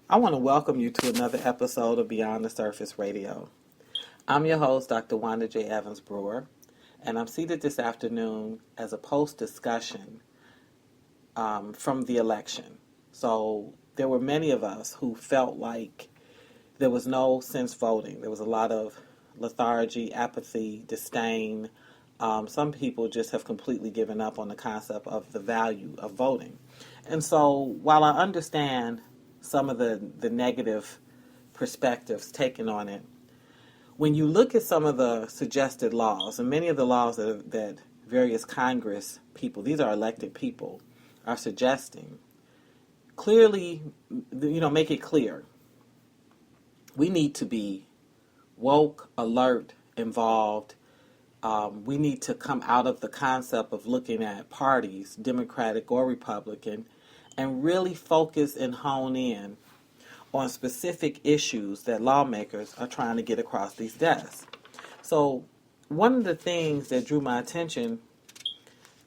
I want to welcome you to another episode of Beyond the Surface Radio. I'm your host, Dr. Wanda J. Evans-Brewer, and I'm seated this afternoon as a post-discussion from the election. So there were many of us who felt like there was no sense voting. There was a lot of lethargy, apathy, disdain. Some people just have completely given up on the concept of the value of voting. And so while I understand some of the negative perspectives taken on it, when you look at some of the suggested laws, and many of the laws that various Congress people, these are elected people, are suggesting, clearly, make it clear. We need to be woke, alert, involved. We need to come out of the concept of looking at parties, Democratic or Republican, and really focus and hone in on specific issues that lawmakers are trying to get across these desks. So one of the things that drew my attention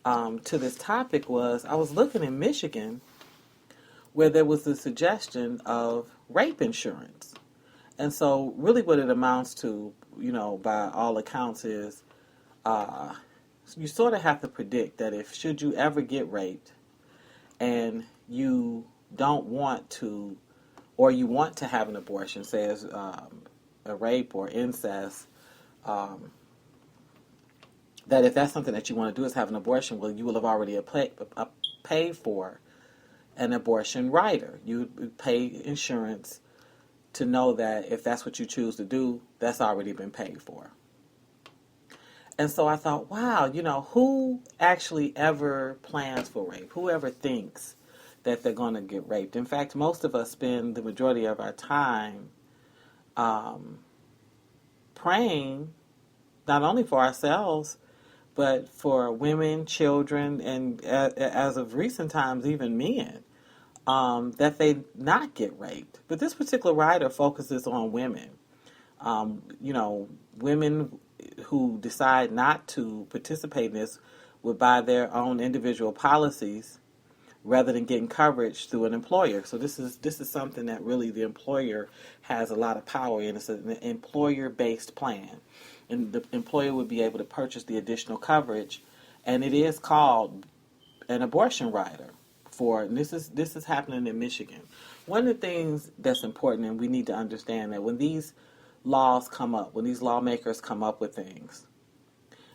to this topic was I was looking in Michigan where there was the suggestion of rape insurance. And so really what it amounts to, by all accounts is you sort of have to predict that should you ever get raped and you don't want to, or you want to have an abortion, say as a rape or incest, that if that's something that you want to do is have an abortion, well, you will have already paid for an abortion rider. You would pay insurance to know that if that's what you choose to do, that's already been paid for. And so I thought, wow, who actually ever plans for rape? Who ever thinks that they're going to get raped? In fact, most of us spend the majority of our time praying, not only for ourselves, but for women, children, and as of recent times, even men, that they not get raped. But this particular rider focuses on women. Women who decide not to participate in this would buy their own individual policies rather than getting coverage through an employer. So this is something that really the employer has a lot of power in. It's an employer-based plan. And the employer would be able to purchase the additional coverage, and it is called an abortion rider. And this is happening in Michigan. One of the things that's important, and we need to understand that when these laws come up, when these lawmakers come up with things,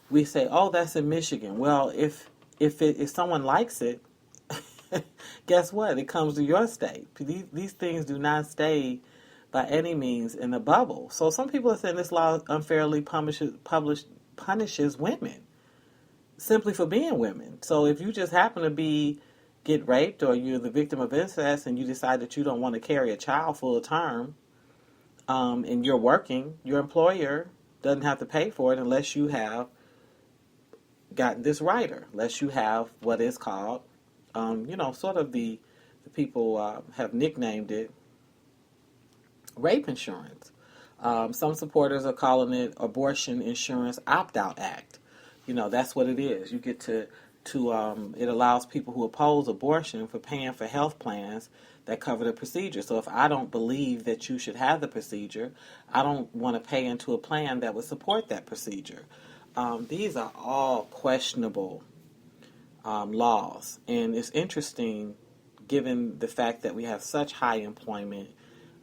we say, "Oh, that's in Michigan." Well, if someone likes it, guess what? It comes to your state. These things do not stay by any means in a bubble. So some people are saying this law unfairly punishes women simply for being women. So if you just happen to get raped, or you're the victim of incest and you decide that you don't want to carry a child full term, and you're working, your employer doesn't have to pay for it unless you have gotten this rider, unless you have what is called, sort of the people have nicknamed it rape insurance. Some supporters are calling it Abortion Insurance Opt-out Act. That's what it is. You get to it allows people who oppose abortion for paying for health plans that cover the procedure. So if I don't believe that you should have the procedure, I don't want to pay into a plan that would support that procedure. These are all questionable laws. And it's interesting, given the fact that we have such high employment.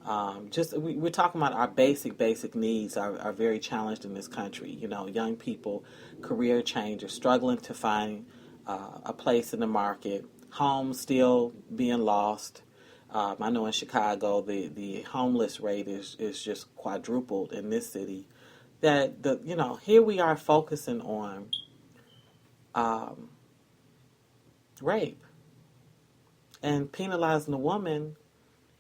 We're talking about our basic needs are very challenged in this country. Young people, career change, struggling to find a place in the market, homes still being lost. I know in Chicago the homeless rate is just quadrupled in this city. That here we are focusing on rape and penalizing a woman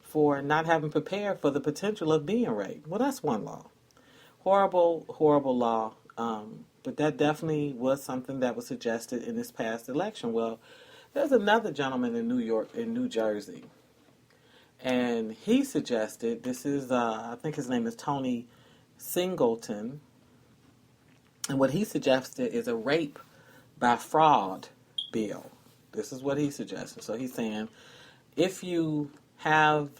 for not having prepared for the potential of being raped. Well, that's one law. Horrible law. But that definitely was something that was suggested in this past election. Well, there's another gentleman in New Jersey, and he suggested, I think his name is Tony Singleton, and what he suggested is a rape by fraud bill. This is what he suggested. So he's saying, if you have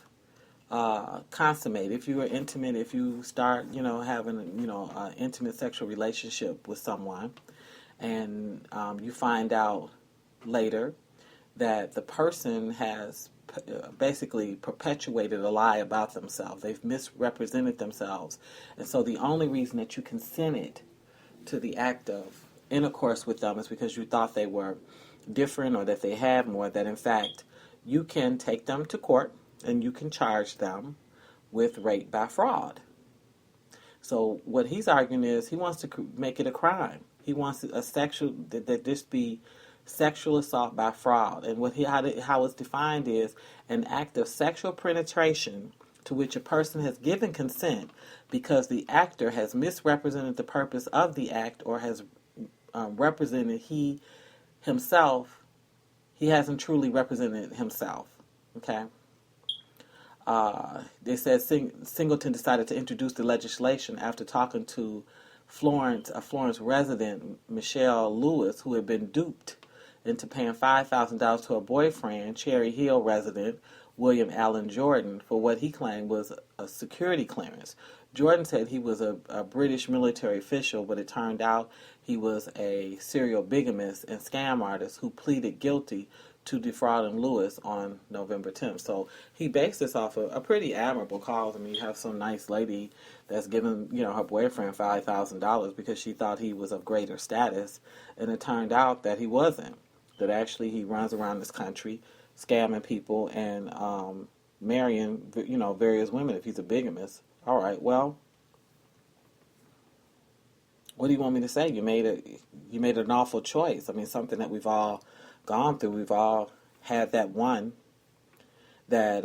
consummate, if you are intimate, if you start, having, an intimate sexual relationship with someone, and you find out later that the person has basically perpetuated a lie about themselves. They've misrepresented themselves. And so the only reason that you consented to the act of intercourse with them is because you thought they were different or that they had more, that in fact you can take them to court and you can charge them with rape by fraud. So what he's arguing is he wants to make it a crime. He wants that this be sexual assault by fraud. And how it's defined is an act of sexual penetration to which a person has given consent because the actor has misrepresented the purpose of the act or has represented himself. He hasn't truly represented himself. Okay. They said Singleton decided to introduce the legislation after talking to a Florence resident, Michelle Lewis, who had been duped into paying $5,000 to her boyfriend, Cherry Hill resident William Allen Jordan, for what he claimed was a security clearance. Jordan said he was a British military official, but it turned out he was a serial bigamist and scam artist who pleaded guilty to defrauding Lewis on November 10th. So he based this off of a pretty admirable cause. I mean, you have some nice lady that's giving, her boyfriend $5,000 because she thought he was of greater status, and it turned out that he wasn't. That actually he runs around this country scamming people and marrying, various women if he's a bigamist. All right, well, what do you want me to say? You made an awful choice. I mean, something that we've all gone through. We've all had that one that,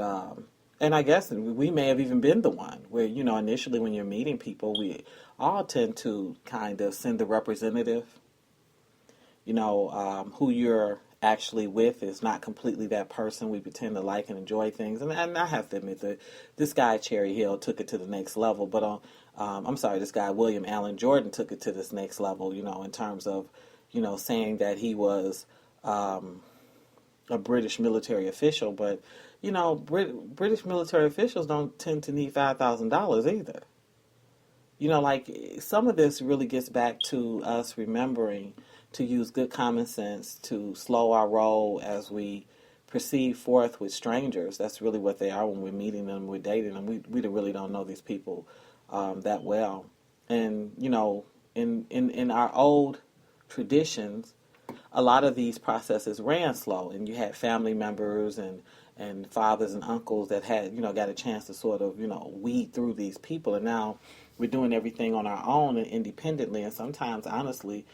and I guess we may have even been the one where, initially when you're meeting people, we all tend to kind of send the representative. Who you're actually with is not completely that person. We pretend to like and enjoy things. And I have to admit that this guy, Cherry Hill, took it to the next level. But this guy, William Allen Jordan, took it to this next level, in terms of, saying that he was a British military official. But, British military officials don't tend to need $5,000 either. Some of this really gets back to us remembering to use good common sense, to slow our roll as we proceed forth with strangers. That's really what they are when we're meeting them, we're dating them. We really don't know these people that well. And, in our old traditions, a lot of these processes ran slow, and you had family members and fathers and uncles that had, got a chance to sort of, weed through these people. And now we're doing everything on our own and independently, and sometimes, honestly,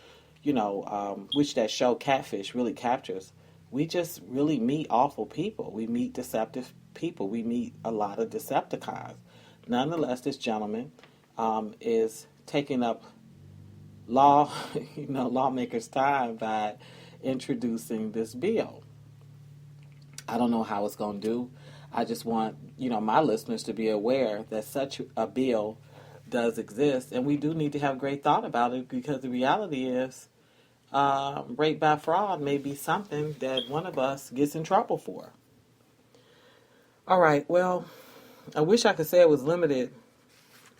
which that show Catfish really captures, we just really meet awful people. We meet deceptive people. We meet a lot of Decepticons. Nonetheless, this gentleman is taking up lawmakers' time by introducing this bill. I don't know how it's going to do. I just want, my listeners to be aware that such a bill does exist, and we do need to have great thought about it, because the reality is rape by fraud may be something that one of us gets in trouble for. All right, well, I wish I could say it was limited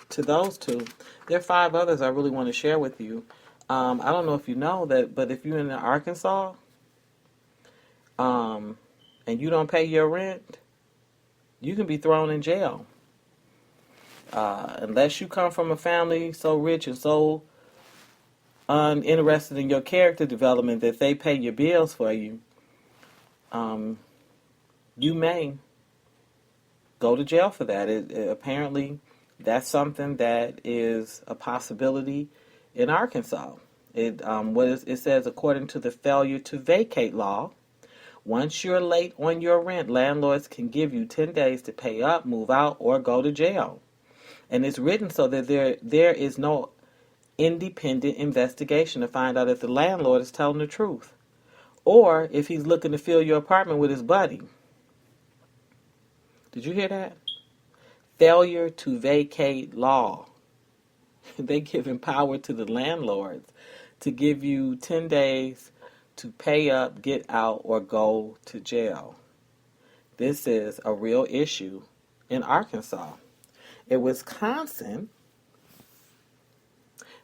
to those two. There are 5 others I really want to share with you. I don't know if you know that, but if you're in Arkansas and you don't pay your rent, you can be thrown in jail. Unless you come from a family so rich and so uninterested in your character development that they pay your bills for you, you may go to jail for that. Apparently, that's something that is a possibility in Arkansas. It says, according to the failure to vacate law, once you're late on your rent, landlords can give you 10 days to pay up, move out, or go to jail. And it's written so that there is no independent investigation to find out if the landlord is telling the truth, or if he's looking to fill your apartment with his buddy. Did you hear that? Failure to vacate law. They giving power to the landlords to give you 10 days to pay up, get out, or go to jail. This is a real issue in Arkansas. In Wisconsin,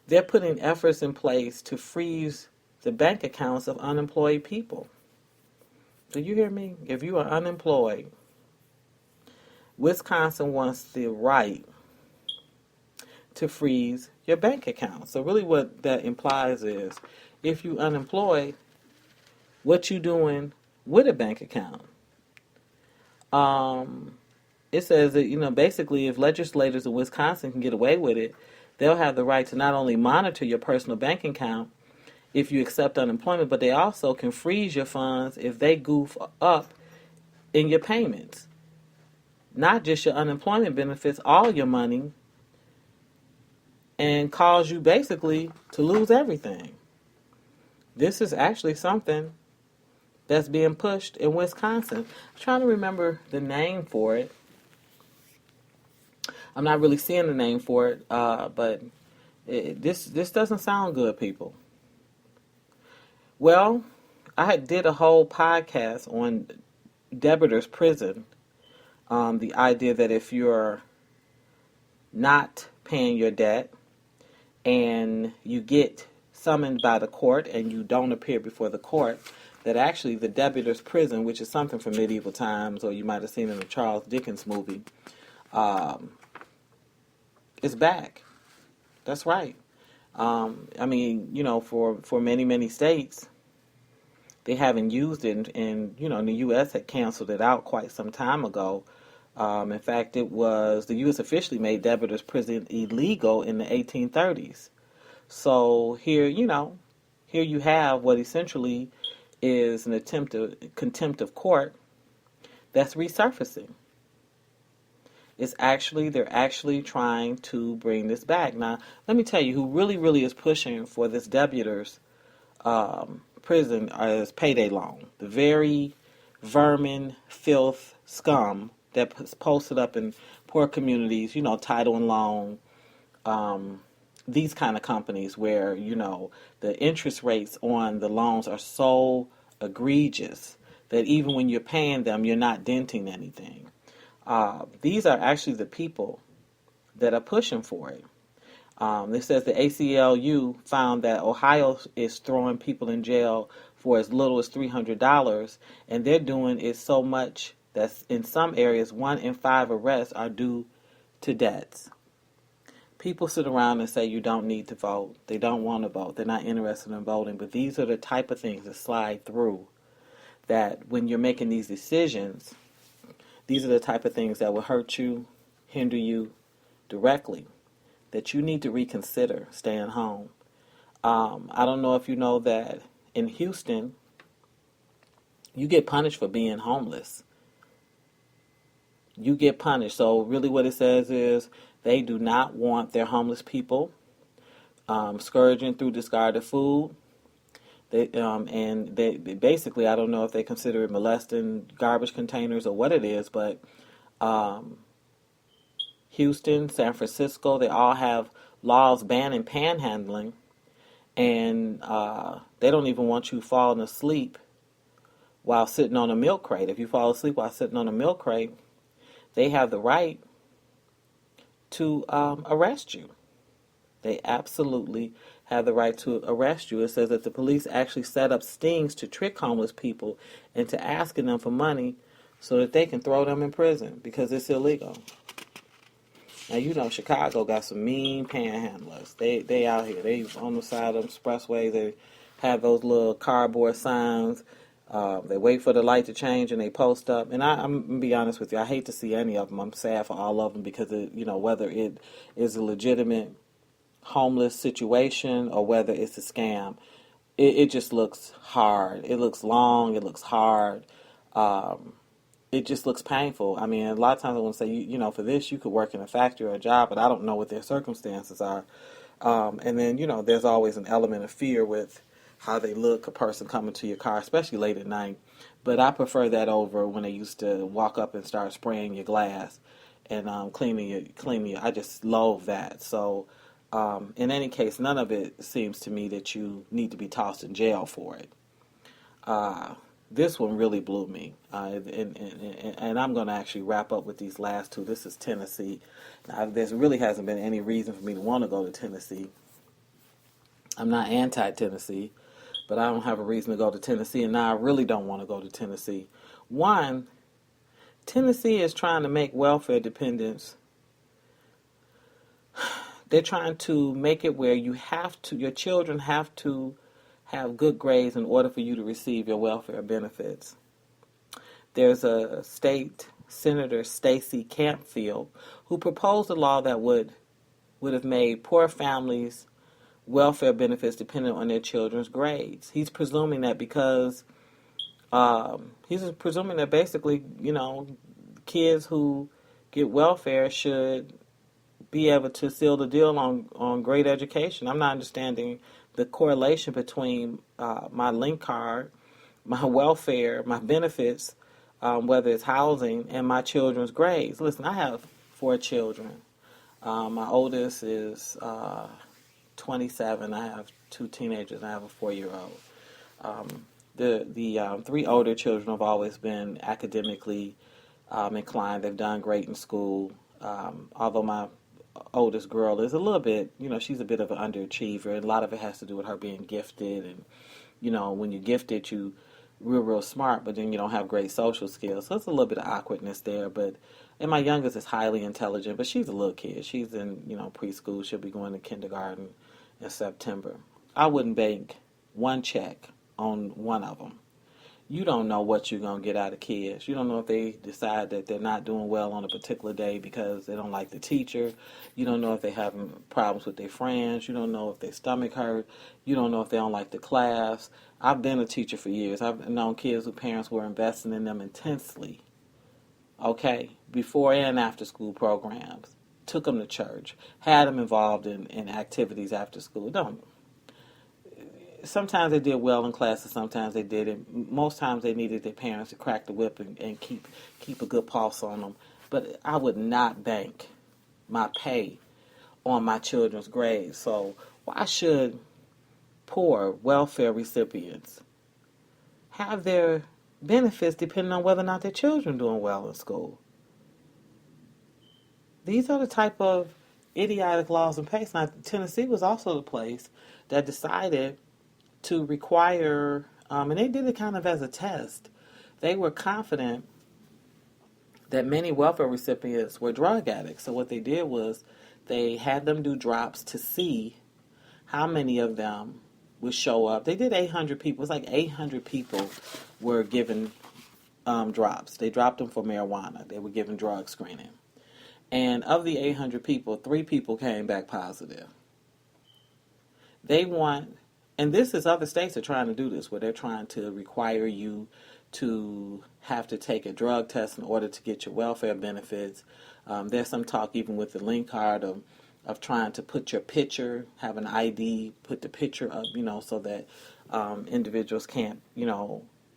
they're putting efforts in place to freeze the bank accounts of unemployed people. Do you hear me? If you are unemployed, Wisconsin wants the right to freeze your bank account. So really what that implies is, if you're unemployed, what you doing with a bank account? It says that, basically if legislators in Wisconsin can get away with it, they'll have the right to not only monitor your personal bank account if you accept unemployment, but they also can freeze your funds if they goof up in your payments. Not just your unemployment benefits, all your money, and cause you basically to lose everything. This is actually something that's being pushed in Wisconsin. I'm trying to remember the name for it. I'm not really seeing the name for it, but this doesn't sound good, people. Well, I did a whole podcast on Debtors Prison. The idea that if you're not paying your debt and you get summoned by the court and you don't appear before the court, that actually the Debtors Prison, which is something from medieval times, or you might have seen in a Charles Dickens movie, is back. That's right. For many, many states, they haven't used it, and the U.S. had canceled it out quite some time ago. In fact, the U.S. officially made Debtors Prison illegal in the 1830s. So here you have what essentially is an attempt of contempt of court that's resurfacing. They're actually trying to bring this back. Now, let me tell you who really, really is pushing for this Debtors Prison is payday loan. The very vermin, filth, scum that's posted up in poor communities, Title and Loan, these kind of companies where, the interest rates on the loans are so egregious that even when you're paying them, you're not denting anything. These are actually the people that are pushing for it. It says the ACLU found that Ohio is throwing people in jail for as little as $300, and they're doing it so much that in some areas 1 in 5 arrests are due to debts. People sit around and say you don't need to vote. They don't want to vote. They're not interested in voting. But these are the type of things that slide through, that when you're making these decisions, these are the type of things that will hurt you, hinder you directly, that you need to reconsider staying home. I don't know if you know that in Houston, you get punished for being homeless. You get punished. So really what it says is they do not want their homeless people scourging through discarded food. They basically, I don't know if they consider it molesting garbage containers or what it is, but Houston, San Francisco, they all have laws banning panhandling, and they don't even want you falling asleep while sitting on a milk crate. If you fall asleep while sitting on a milk crate, they have the right to arrest you. They absolutely have the right to arrest you. It says that the police actually set up stings to trick homeless people into asking them for money so that they can throw them in prison because it's illegal. Now, Chicago got some mean panhandlers. They out here. They on the side of the expressway. They have those little cardboard signs. They wait for the light to change and they post up. And I'm going to be honest with you, I hate to see any of them. I'm sad for all of them because, whether it is a legitimate homeless situation or whether it's a scam, it just looks hard. It looks long. It looks hard. It just looks painful. I mean, a lot of times I want to say, for this, you could work in a factory or a job, but I don't know what their circumstances are. And then, there's always an element of fear with how they look, a person coming to your car, especially late at night. But I prefer that over when they used to walk up and start spraying your glass and cleaning you. I just loathe that. So in any case, none of it seems to me that you need to be tossed in jail for it. this one really blew me. And I'm going to actually wrap up with these last two. This is Tennessee. Now, there really hasn't been any reason for me to want to go to Tennessee. I'm not anti-Tennessee, but I don't have a reason to go to Tennessee, and now I really don't want to go to Tennessee. One, Tennessee is trying to make welfare dependence. They're trying to make it where your children have to have good grades in order for you to receive your welfare benefits. There's a state senator, Stacey Campfield, who proposed a law that would have made poor families welfare benefits dependent on their children's grades. He's presuming that basically, kids who get welfare should be able to seal the deal on great education. I'm not understanding the correlation between my link card, my welfare, my benefits, whether it's housing, and my children's grades. Listen, I have 4 children. My oldest is 27. I have 2 teenagers. I have a 4-year-old. The 3 older children have always been academically inclined. They've done great in school. Although my oldest girl is a little bit, she's a bit of an underachiever. And a lot of it has to do with her being gifted. And, when you're gifted, you real smart, but then you don't have great social skills. So it's a little bit of awkwardness there. And my youngest is highly intelligent, but she's a little kid. She's in, preschool. She'll be going to kindergarten in September. I wouldn't bank one check on one of them. You don't know what you're going to get out of kids. You don't know if they decide that they're not doing well on a particular day because they don't like the teacher. You don't know if they're having problems with their friends. You don't know if their stomach hurt. You don't know if they don't like the class. I've been a teacher for years. I've known kids whose parents were investing in them intensely, before and after school programs. Took them to church. Had them involved in activities after school. Sometimes they did well in classes, sometimes they didn't. Most times they needed their parents to crack the whip and keep a good pulse on them. But I would not bank my pay on my children's grades. So why should poor welfare recipients have their benefits depending on whether or not their children are doing well in school? These are the type of idiotic laws and place. Now, Tennessee was also the place that decided to require, and they did it kind of as a test. They were confident that many welfare recipients were drug addicts. So what they did was they had them do drops to see how many of them would show up. They did 800 people. It's like 800 people were given drops. They dropped them for marijuana. They were given drug screening. And of the 800 people, 3 people came back positive. And this is other states are trying to do this, where they're trying to require you to have to take a drug test in order to get your welfare benefits. There's some talk even with the link card of trying to put your picture, have an ID, put the picture up, so that individuals can't,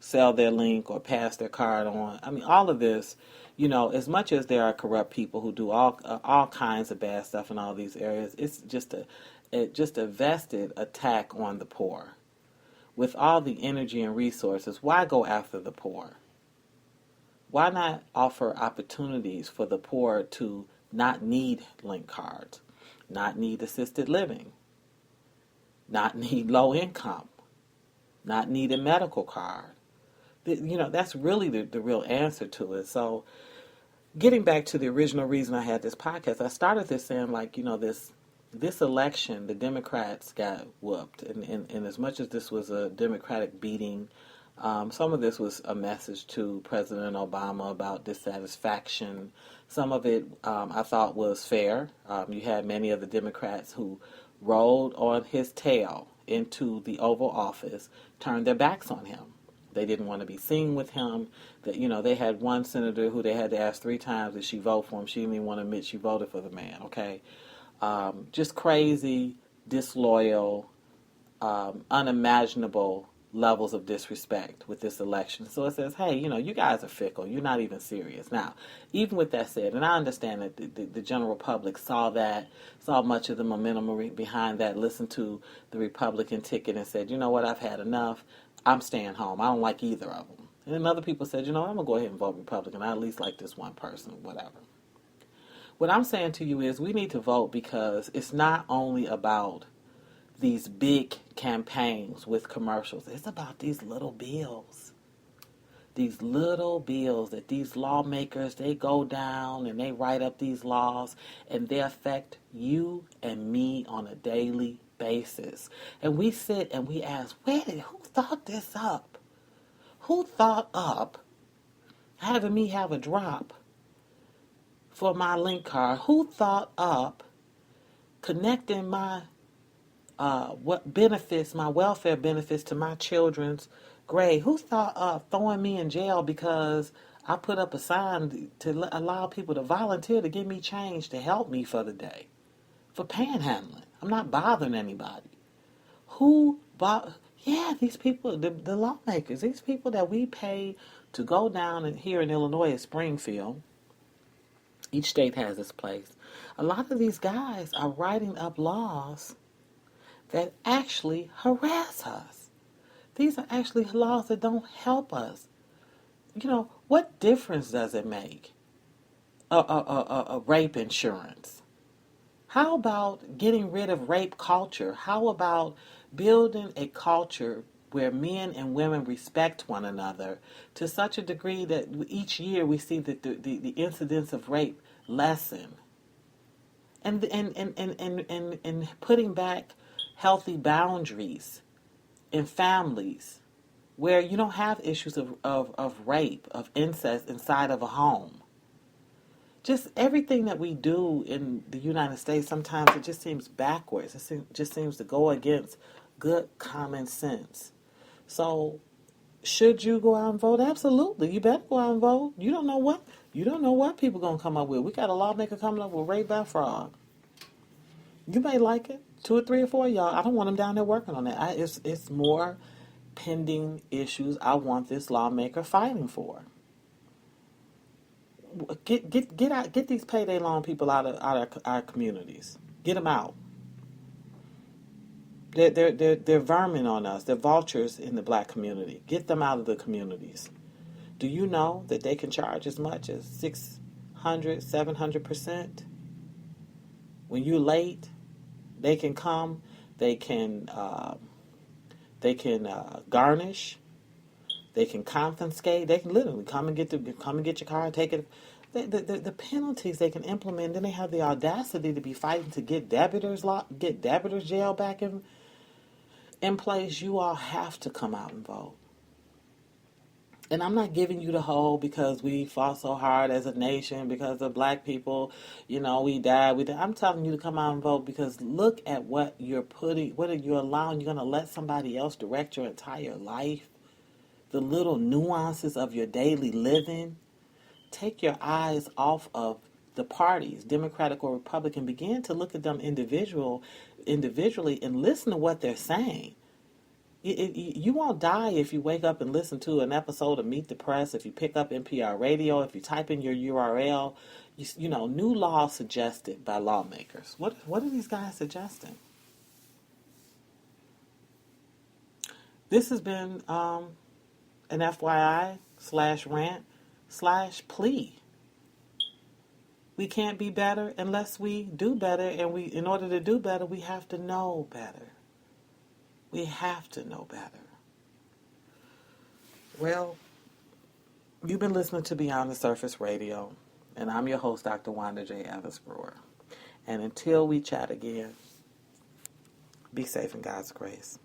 sell their link or pass their card on. I mean, all of this, as much as there are corrupt people who do all kinds of bad stuff in all these areas, it's just a vested attack on the poor. With all the energy and resources, why go after the poor? Why not offer opportunities for the poor to not need link cards, not need assisted living, not need low income, not need a medical card? That's really the real answer to it. So getting back to the original reason I had this podcast, I started this saying, this election, the Democrats got whooped. And as much as this was a Democratic beating, some of this was a message to President Obama about dissatisfaction. Some of it I thought was fair. You had many of the Democrats who rolled on his tail into the Oval Office, turned their backs on him. They didn't want to be seen with him. They had one senator who they had to ask 3 times if she voted for him. She didn't even want to admit she voted for the man, just crazy, disloyal, unimaginable levels of disrespect with this election. So it says, hey, you guys are fickle. You're not even serious. Now, even with that said, and I understand that the general public saw much of the momentum behind that, listened to the Republican ticket and said, you know what, I've had enough. I'm staying home. I don't like either of them. And then other people said, I'm going to go ahead and vote Republican. I at least like this one person, whatever. What I'm saying to you is we need to vote because it's not only about these big campaigns with commercials. It's about these little bills. These little bills that these lawmakers, they go down and they write up these laws and they affect you and me on a daily basis. And we sit and we ask, who thought this up? Who thought up having me have a drop for my link card? Who thought up connecting my what benefits, my welfare benefits to my children's grade? Who thought of throwing me in jail because I put up a sign to allow people to volunteer to give me change to help me for the day? For panhandling. I'm not bothering anybody. These people, the lawmakers, these people that we pay to go down and here in Illinois at Springfield. Each state has its place. A lot of these guys are writing up laws that actually harass us. These are actually laws that don't help us. What difference does it make? A rape insurance. How about getting rid of rape culture? How about building a culture where men and women respect one another to such a degree that each year we see that the incidence of rape lessen? And putting back healthy boundaries in families where you don't have issues of rape, of incest inside of a home. Just everything that we do in the United States, sometimes it just seems backwards. It just seems to go against good common sense. So, should you go out and vote? Absolutely. You better go out and vote. You don't know what people are going to come up with. We got a lawmaker coming up with rape by fraud. You may like it. 2 or 3 or 4 of y'all. I don't want them down there working on that. It's more pending issues I want this lawmaker fighting for. Get these payday loan people out of our communities. Get them out. They're vermin on us. They're vultures in the black community. Get them out of the communities. Do you know that they can charge as much as 600, 700%? When you're late, they can come. They can garnish. They can confiscate. They can literally come and get your car, take it. The penalties they can implement. Then they have the audacity to be fighting to get debtors jail back in place. You all have to come out and vote. And I'm not giving you the whole because we fought so hard as a nation, because of black people, we died. I'm telling you to come out and vote because look at what you're allowing. You're going to let somebody else direct your entire life. The little nuances of your daily living. Take your eyes off of the parties, Democratic or Republican. Begin to look at them individually and listen to what they're saying. You won't die if you wake up and listen to an episode of Meet the Press, if you pick up NPR radio, if you type in your URL, new laws suggested by lawmakers. What are these guys suggesting? This has been an FYI/rant/plea. We can't be better unless we do better, and in order to do better, we have to know better. We have to know better. Well, you've been listening to Beyond the Surface Radio, and I'm your host, Dr. Wanda J. Evans-Brewer. And until we chat again, be safe in God's grace.